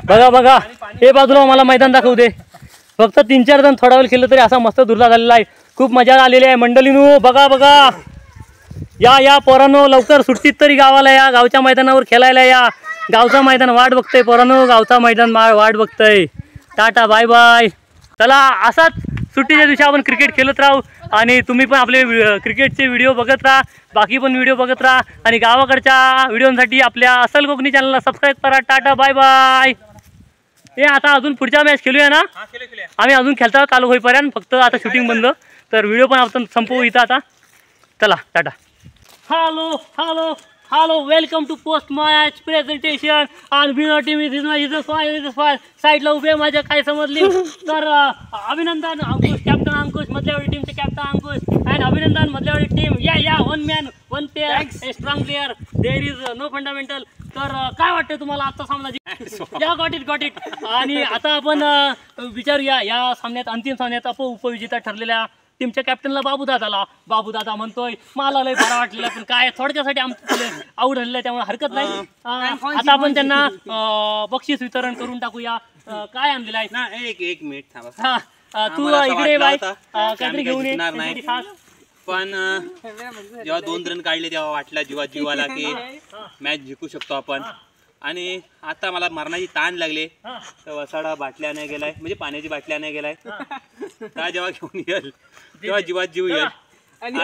बघा हे बाजूला मला मैदान दाखवू दे. फक्त 3-4 जण थोडा वेळ खेळलं तरी असा मस्त दुर्ला झालेला आहे. खूप मजा आलेली आहे मंडळीनो. बघा या पोरांनो, लवकर सुट्टीत तरी गावाला या, गावच्या मैदानावर खेळायला या. गावचं मैदान वाट बघतंय पोरांनो, गावचा मैदान वाट बघतंय. Tata bye bye. चला असाच सुट्टीच्या दिवशी आपण क्रिकेट खेळत राहू आणि तुम्ही पण आपले क्रिकेटचे व्हिडिओ बघत राहा, बाकी पण व्हिडिओ बघत राहा आणि गावाकडच्या व्हिडिओसाठी आपल्या असल कोकणी चॅनलला सबस्क्राईब करा. Tata bye bye. हे आता अजून पुढच्या मॅच खेळूया ना, आम्ही अजून खेळता चालू होईपर्यंत, फक्त आता शूटिंग बंद, तर व्हिडिओ पण आपण संपवू इथं आता. चला tata. Hello welcome to post match presentation आणि विनर टीम इज साईडला उभे माझ्या काय समजली तर अभिनंदन अंकुश, कॅप्टन अंकुश, मधल्यावाडी टीमचे captain Ankush and Abhinandan Madhalyawadi team. या one man one player a strong player, there is no fundamental. तर काय वाटतं तुम्हाला आजचा सामना? या गॉट इट. आणि आता आपण विचारूया या सामन्यात, अंतिम सामन्यात उपविजेता ठरलेल्या टीमच्या कॅप्टनला बाबूदादा म्हणतोय मला लय बरा वाटलेला, पण काय थोडक्यासाठी आमचं आऊट झालेलं आहे, त्यामुळे हरकत नाही. आता आपण त्यांना बक्षीस वितरण करून टाकूया. काय आणलेलं आहे ना? एक मिनिट थांबा. तू इकडे बाय, काहीतरी घेऊन ये खास. पण जेव्हा 2 रन काढले तेव्हा वाटला जीवाला की मॅच जिंकू शकतो आपण. आणि आता मला मरणाची ताण लागले, तर वसाडा बाटल्या नाही गेलाय, म्हणजे पाण्याची बाटल्या नाही गेलाय. का जेव्हा घेऊन येईल तेव्हा जीवात जीव येईल. आणि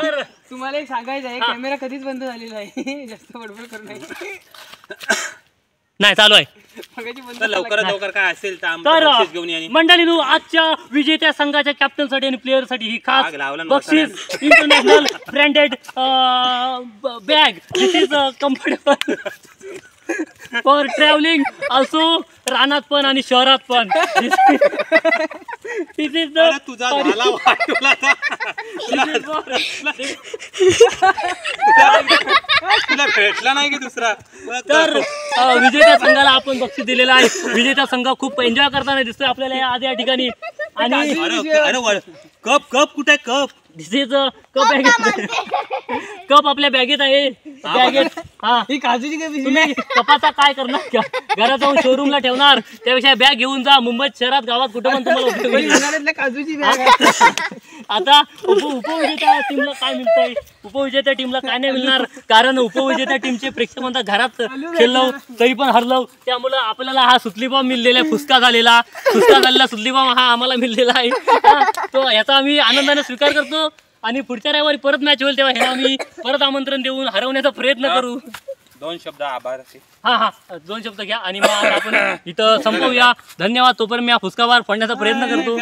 तुम्हाला एक सांगायचं आहे, कॅमेरा कधीच बंद झालेला आहे, जास्त बडबड करू नाही चालू आहे. तर लवकर काय असेल तर घेऊन या. मंडळींनो, आजच्या विजेत्या संघाच्या कॅप्टनसाठी आणि प्लेअरसाठी ही खास बक्षीस international branded bag. This is comfortable for travelling also, रानात पण आणि शहरात पण. दिस इज तुझा तुला भेटला नाही की दुसरा. तर विजेत्या संघाला आपण बक्षीस दिलेलं आहे. विजेता संघ खूप एन्जॉय करताना दिसतोय आपल्याला आज या ठिकाणी. आणि कप कुठे कप? दिस इज कप आपल्या बॅगेत आहे. बॅगेत तुम्ही कपाचा काय करणार? घरात जाऊन शोरूमला ठेवणार, त्यापेक्षा बॅग घेऊन जा. मुंबईत शहरात गावात कुठं पण तुम्हाला काजूची आता उपविजेत्या टीमला काय मिळतंय? उपविजेत्या टीमला काय नाही मिळणार, कारण उपविजेत्या टीमचे प्रेक्षक म्हणतात घरात खेळलो तरी पण हरलो, त्यामुळं आपल्याला हा सुतली बॉम्ब मिळलेला आहे. फुसका झालेला सुतली बॉम्ब हा आम्हाला मिळलेला आहे. तो याचा आम्ही आनंदाने स्वीकार करतो आणि पुढच्या रविवारी परत मॅच होईल तेव्हा ह्याला आम्ही परत आमंत्रण देऊन हरवण्याचा प्रयत्न करू. 2 शब्द आभार. हा 2 शब्द घ्या आणि मग आपण इथं संपवूया. धन्यवाद. तोपर्यंत मी हा फुसकाबार फोडण्याचा प्रयत्न करतो.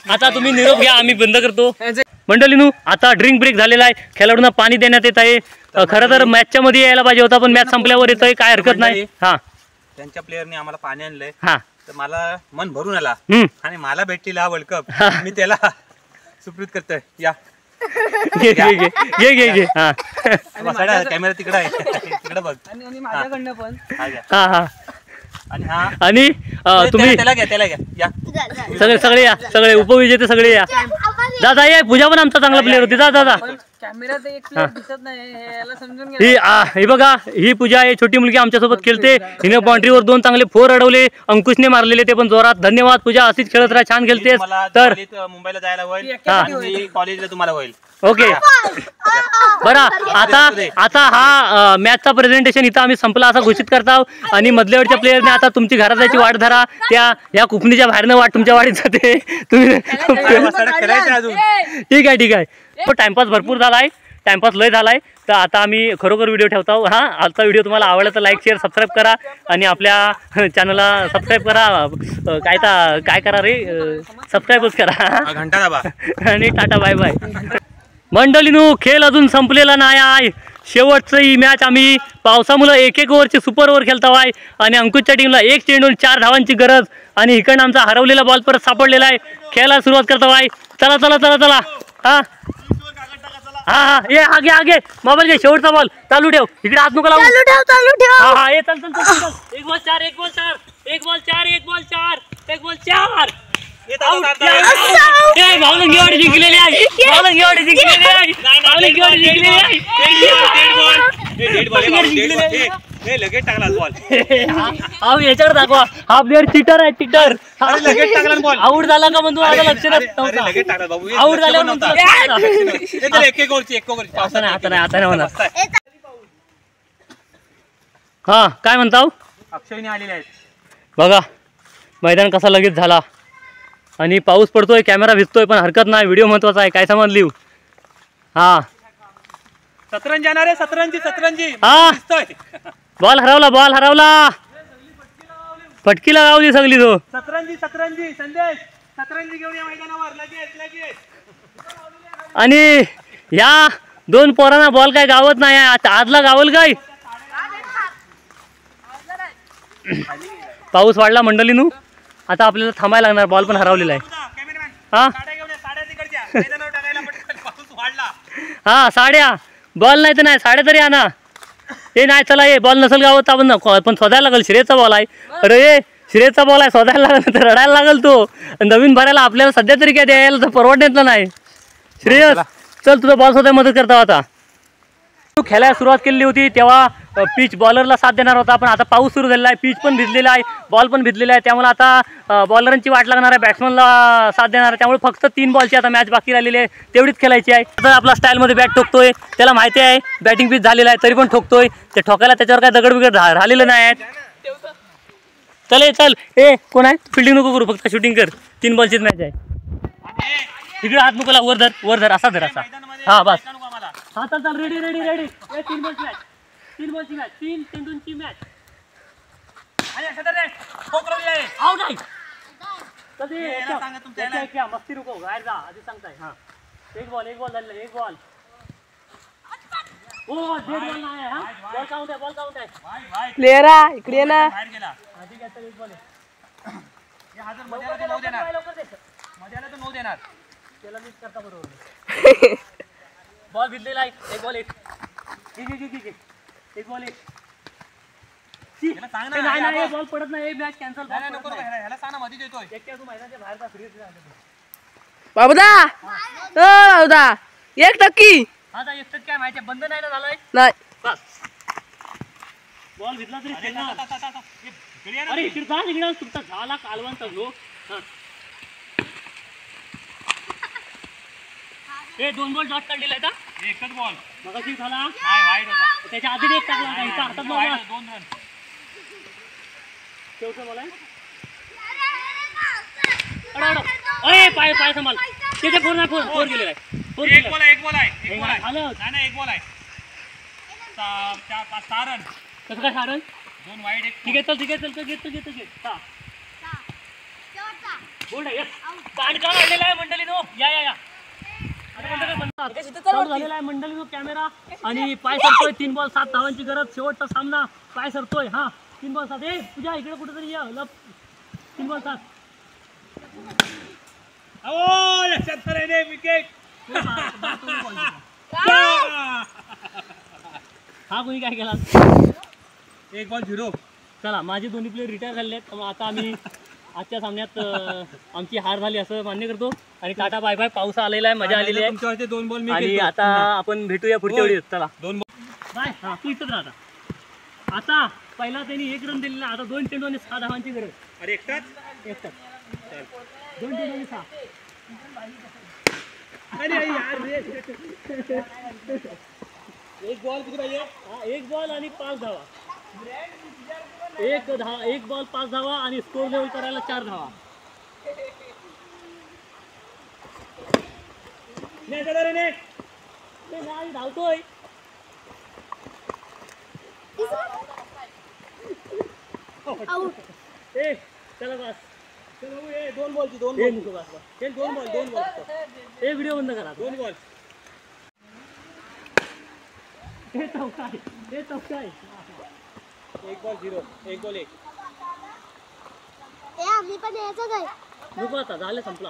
आता तुम्ही निरोप घ्या, आम्ही बंद करतो. मंडळींनो, आता ड्रिंक ब्रेक झालेला आहे. खेळाडूंना पाणी देण्यात येत आहे. खरं तर मॅचच्या मध्ये यायला पाहिजे होता, पण मॅच संपल्यावर येतोय, काय हरकत नाही. हा, त्यांच्या प्लेअरने आम्हाला पाणी आणलंय. हा, तर मला मन भरून आला आणि मला भेटलेला हा वर्ल्ड कप मी त्याला सुप्रीत करतोय. या घे हा, कॅमेरा तिकडे आहे, तिकडे बघ. आणि माझ्याकडनं पण हा आणि तुम्ही त्याला घ्या या. सगळे या, सगळे उपविजेते सगळे या. दादा ये, पूजा पण आमचा चांगला प्लेअर होती. दादा कॅमेरात एक दिसत नाही, याला समजून घ्या. ही बघा, ही पूजा आहे, छोटी मुलगी आमच्यासोबत खेळते. हिने बाउंड्रीवर 2 चांगले 4 अडवले, अंकुशने मारलेले ते पण जोरात. धन्यवाद पूजा, अशीच खेळत राहा, छान खेळतेस. तर मुंबईला जायला होईल, कॉलेजला तुम्हाला होईल. ओके बरं, आता हा मॅचचा प्रेझेंटेशन इथं आम्ही संपला असं घोषित करतो. आणि मधल्यावरच्या प्लेयरने आता तुमची घरात जायची वाट धरा. त्या या कुपणीच्या बाहेरनं वाट तुमच्या वाडीत जाते. तुम्ही ठीक आहे. टाइमपास भरपूर झालाय, टाइमपास लय झालाय. तर आता आम्ही खरोखर व्हिडिओ ठेवतो. हा, आजचा व्हिडिओ तुम्हाला आवडला तर लाईक शेअर सबस्क्राईब करा आणि आपल्या चॅनलला सबस्क्राईब करा. काय करा रे, सबस्क्राईबच करा, घंटा दाबा आणि टाटा बाय बाय. मंडळींनो, खेळ अजून संपलेला नाही आहे. शेवटचं ही मॅच आम्ही पावसामुळे 1-1 ओव्हरची सुपर ओव्हर खेळतो आहे आणि अंकुशच्या टीमला 1 चेंडून 4 धावांची गरज. आणि इकडनं आमचा हरवलेला बॉल परत सापडलेला आहे. खेळायला सुरुवात करतो आहे. चला हा ये आगे मोबाईल घे. शेवटचा बॉल चालू ठेव, इकडे हात नको लावू. हा ये, चल 1 ball 4 1 ball 4 1 ball 4 1 ball 4 1 ball 4. भावलंगीवाडी जिंकलेली आहे. लगेच टाकला बॉल. अहो याच्यावर दाखवा, हा प्लेअर चिटर आहे, चिटर. लगेच टाकला बॉल. आऊट झाला का म्हणतो आता लक्ष नव्हतं. लगेच टाकला बाबू. आऊट झाल्यावर म्हणतो एक ओव्हरची आता नाही होणार. हा काय म्हणता अक्षयने आलेले आहेत. बघा मैदान कसा लगेच झाला आणि पाऊस पडतोय, कॅमेरा भिजतोय, पण हरकत नाही, व्हिडिओ महत्वाचा आहे. काय समजली? हा सतरंजी येणार आहे. सतरंजी हा बॉल हरवला. फटकीला लावली सगळी तो. सतरंजी संदेश. सतरंजी घेऊन या मैदानावर लगेच. आणि ह्या दोन पोरांना बॉल काय गावत नाही. आजला गावल काय? पाऊस वाढला मंडळीनू, आता आपल्याला थांबायला लागणार. बॉल पण हरवलेला आहे. हा हा साड्या, बॉल नाही तर नाही, साड्या तरी आणा. हे नाही चला, हे बॉल नसेल गावत आपण पण शोधायला लागेल. श्रेयचा बॉल आहे. अरे श्रेयचा बॉल आहे, शोधायला लागेल तर रडायला लागेल तो. नवीन भरायला आपल्याला सध्या तरी काय द्यायला तर परवडण्यातलं नाही. श्रेयस चल, तुझा बॉल शोधाय मदत करता. आता तू खेळायला सुरुवात केली होती तेव्हा पिच बॉलरला साथ देणार होता, पण आता पाऊस सुरू झालेला आहे, पिच पण भिजलेला आहे, बॉल पण भिजलेला आहे. त्यामुळे आता बॉलरांची वाट लागणार आहे, बॅट्समनला साथ देणार आहे. त्यामुळे फक्त 3 बॉलची आता मॅच बाकी राहिलेली आहे, तेवढीच खेळायची आहे. आता आपला स्टाईलमध्ये बॅट ठोकतोय, त्याला माहिती आहे बॅटिंग पिच झालेला आहे, तरी पण ठोकतोय. ते ठोकायला त्याच्यावर काय दगड बिगड राहिलेलं नाही आहेत. चल ए कोण आहे? फिल्डिंग नको करू, फक्त शूटिंग कर. 3 बॉलचीच मॅच आहे. इकडे हात नुकला, वर धर असा धर असा. हा बस. हा चल रेडी. 3 बॉलची मॅच, 3 बॉलची मॅच, 3 चेंडूंची मॅच. आऊट आहे. मस्ती नको, बाहेर जा आधी सांगताय. हा एक बॉल झालेला, एक बॉल. ओ डेड बॉल नाही आहे. हा बॉल काउंट आहे. प्लेयर इकडे ना. आधी घ्यायचा एक बॉल आहे. त्याला मिस करता बरोबर. बॉल भिजलेला आहे, एक बॉल एक बॉल एक. नाही बॉल पडत नाही, मॅच कॅन्सल. एकट्या तू मैदानाच्या बाहेरचा फ्री. बाबूदा 1% आता एकटंच काय माहिती, बंद नाही ना झालंय. नाही. बस बॉल भिजला तरी अरे इकडे तुमचा झाला कालवांचा जो. हे 2 बॉल डॉट काढलेला आहे का? एकच बॉल मगाशी झाला, वाईट होता. त्याच्या आधी एक टाकला होता. इथं हातात मारला. 2 रन. शेवटचा बॉल आहे. अरे पाय संभाल. त्याच्या फोर गेलेला आहे. एक बॉल आहे. झालं. नाही एक बॉल आहे. 6 रन. कसं काय 6 रन? 2 वाईट, एक. ठीक आहे चल घेत. बोल्ड आहे. पाणका आणलेला आहे मंडळीनो. या झालेला आहे मंडळीनो कॅमेरा. आणि पाय सरतोय. 3 बॉल 7 धावांची गरज. शेवटचा सामना. पाय सरतोय. हा 3 बॉल 7. तुझ्या इकडे कुठेतरी या. 3 बॉल 7. विकेट. हा कोणी काय केला? 1 बॉल 0. चला माझे दोन्ही प्लेयर रिटायर झालेले आहेत, त्यामुळे आता आम्ही आजच्या सामन्यात आमची हार झाली असं मान्य करतो. आणि टाटा बाय बाय. पाऊस आलेला आहे, मजा आलेली आहे. तुमच्यावरचे 2 बॉल मी आणि आता आपण भेटूया पुढच्या वेळी. चला 2 बॉल बाय. हा तू इथंच राहता. आता पहिला त्यांनी 1 रन दिलेला, आता 2 चेंडू आणि 6 धावांची गरज. अरे एकटाच. 2 चेंडू आणि 6. एक बॉल किती पाहिजे? हा 1 बॉल आणि 5 धावा. 1 बॉल 5 धावा आणि स्कोर लेवल करायला 4 धावा. धावतोय. चला बस. 2 बॉलची 2 बॉल. व्हिडिओ बंद करा. 2 बॉल. हे चौका आहे. 1 बॉल 0. 1 बॉल 1. आम्ही पण यायचं काय? नको आता झालं, संपला.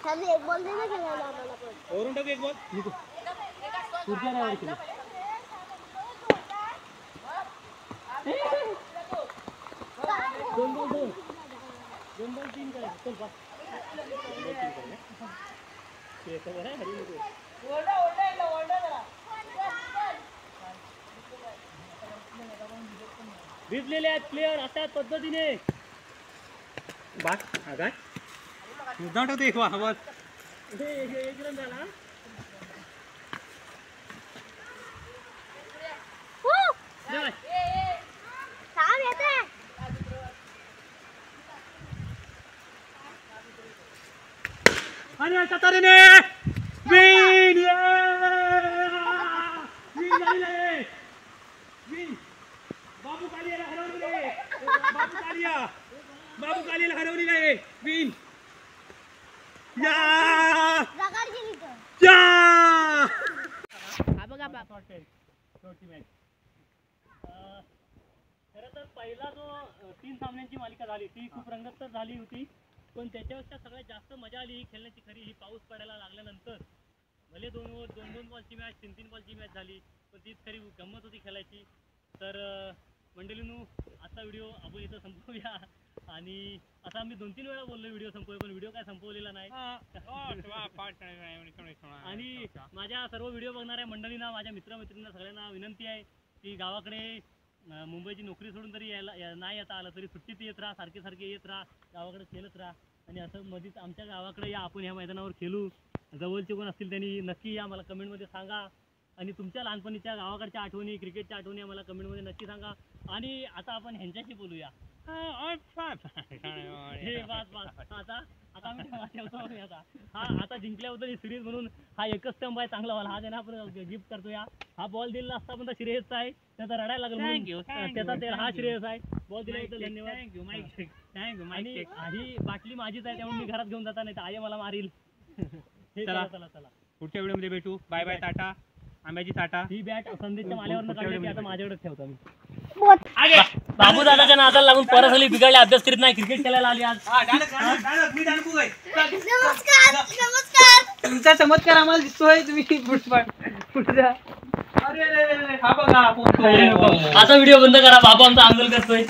खाली 1 बॉल दे ना खेळायला आम्हाला पण. वरून टाकू 1 बॉल. पुढच्या नाही केलं. दोन बॉल 3 करायचं. चल बस. 2 बॉल 3 करूया. ते खबर आहे हरी नको. भिजलेले आहेत प्लेयर अशा पद्धतीने. काय मुद्दाम ठेवतो एक बस. एक रन झाला. थांब येते. आणि अशा तऱ्हेने विन विन बाबू कालियाला हरवलेले. बाबू कालियाला हरवलेले आहे. विन या रगाड गेली तर. या हा बघा शेवटची मॅच. खरं तर पहिला जो 3 सामन्यांची मालिका झाली ती खूप रंगतदार झाली होती. पण त्याच्यापेक्षा सगळ्यात जास्त मजा आली ही खेळण्याची खरी ही पाऊस पडायला लागल्यानंतर. भले 2 बॉलची मॅच 3 बॉलची मॅच झाली पण तीच खरी गंमत होती खेळायची. तर मंडळींनो आजचा व्हिडिओ आपण इथं संपवूया. आणि आता आम्ही 2-3 वेळा बोललो व्हिडिओ संपवूया पण व्हिडिओ काय संपवलेला नाही. आणि माझ्या सर्व व्हिडिओ बघणाऱ्या मंडळींना माझ्या मित्रमैत्रिणींना सगळ्यांना विनंती आहे की गावाकडे मुंबईची नोकरी सोडून तरी नाही येता आलं तरी सुट्टीत येत राहा. सारखे येत राहा. गावाकडे खेळत राहा. आणि असं मध्येच आमच्या गावाकडे या आपण ह्या मैदानावर खेळू. जवळचे कोण असतील त्यांनी नक्की या मला कमेंटमध्ये सांगा. आणि तुमच्या लहानपणीच्या गावाकडच्या आठवणी क्रिकेटच्या आठवणी आम्हाला कमेंटमध्ये नक्की सांगा. आणि आता आपण ह्यांच्याशी बोलूया. हे बस आता मी ठेवतो. आता जिंकल्याबद्दल सिरीज म्हणून हा एकच स्टंप आहे चांगला वाला. हा त्यांना आपण गिफ्ट करतो. हा बॉल दिला असता पण श्रेयस आहे त्याचा रडायला लागला त्याचा हा श्रेयस आहे. बॉल दिल्याबद्दल धन्यवाद. थँक्यू. आणि ही बाटली माझीच आहे त्यामुळे मी घरात घेऊन जाता नाही तर आई मला मारील. चला पुढच्या व्हिडिओमध्ये भेटू. Bye bye. टाटा. आंब्याची टाटा. ही बॅट संदेशच्या माल्यावर काढली आता माझ्याकडेच ठेवतो मी. बाबू दादाच्या नादाला लागून परत झाली बिघडले अभ्यास करीत नाही क्रिकेट खेळायला आली आज. नमस्कार. तुमचा चमत्कार आम्हाला दिसतोय. तुम्ही पुढचा हा बघा आता व्हिडिओ बंद करा. बाबू आमचा आंदोलन करतोय.